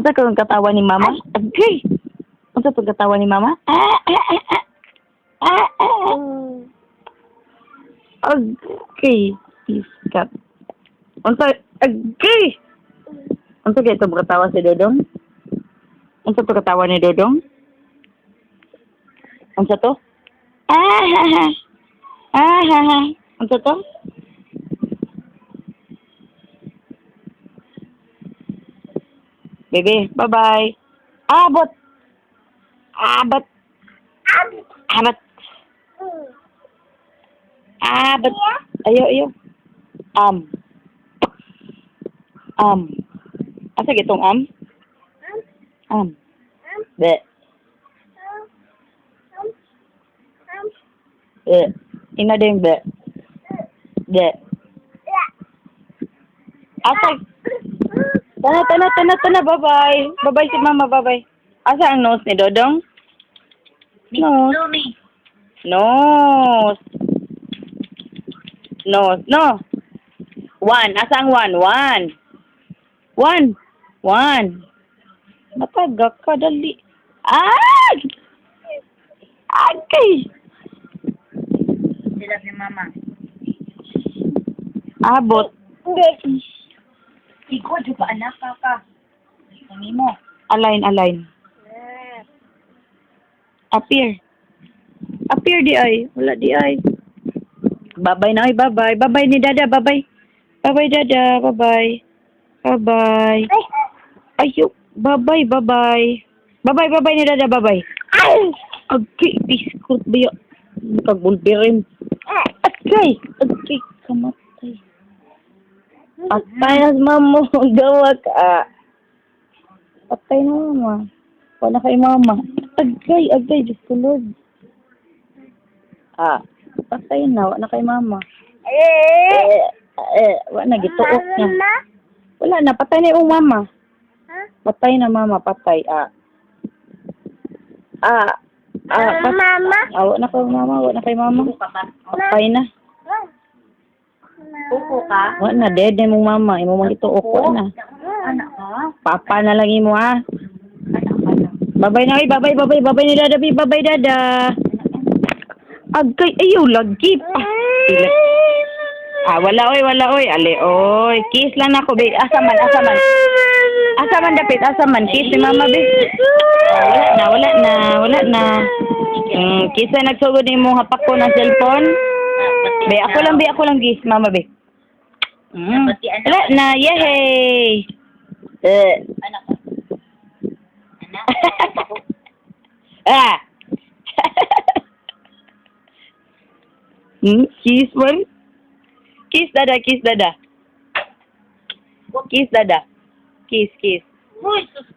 Unsa kung katawa ni mama? Okay. Unsa kung katawa ni mama? Okay. Iskat. Unsa okay. Unsa kay ito katawa si Dodong? Unsa to katawa ni Dodong? Unsa to? Unsa to? Bebe, bye-bye. Abot. Abot. Abot. Abot. Ayo. Asa gitong Be. Ina din be. Be. Asa? Tana, bye-bye. Bye-bye si mama, bye-bye. Asa ang nose ni Dodong? Nose. Nose. Nose, no. One. Asa ang one? One. Matagak ka, dali. Ay! Okay. Sila ni mama. Abot. Ikaw, di ba anak ka? Hindi mo. Align. Appear di ay. Wala di ay. Bye-bye na ay, bye-bye. Bye-bye ni Dada, bye-bye. Bye-bye, Dada, bye-bye. Bye-bye. Ayok. Bye-bye. Bye-bye ni Dada, bye-bye. Okay, biskut biyo. Kagbulbirin. Okay, kamatay. Patay na mama, gawa ka. Patay na mama. Wala kay mama. Agay, Diyos ko Lord. Patay na, wala kay mama. Wala na, gituok niya. Wala na, patay na yung mama. Patay na mama, patay. Mama? Wala na kay mama. Patay na. Upo ka? Wala na, dead na mong mama. Imo mong gituok, wala na. Anak ka? Papa na lang imo Anak ka. Bye-bye na, bye-bye ni Dada, bye-bye Dada. Agay, ayaw, lagi pa. Wala oy. Ali, oy. Kiss lang ako, be. Asaman. Asaman dapit, asaman. Kiss ni mama, be. Wala na. Kiss na nagsugod ni mo hapak ko ng cellphone. Be, ako lang, kiss, mama, be. Wala na, yehey. Anak ka. Anak. Kiss man. Kiss Dada. Kiss. Uy, sus.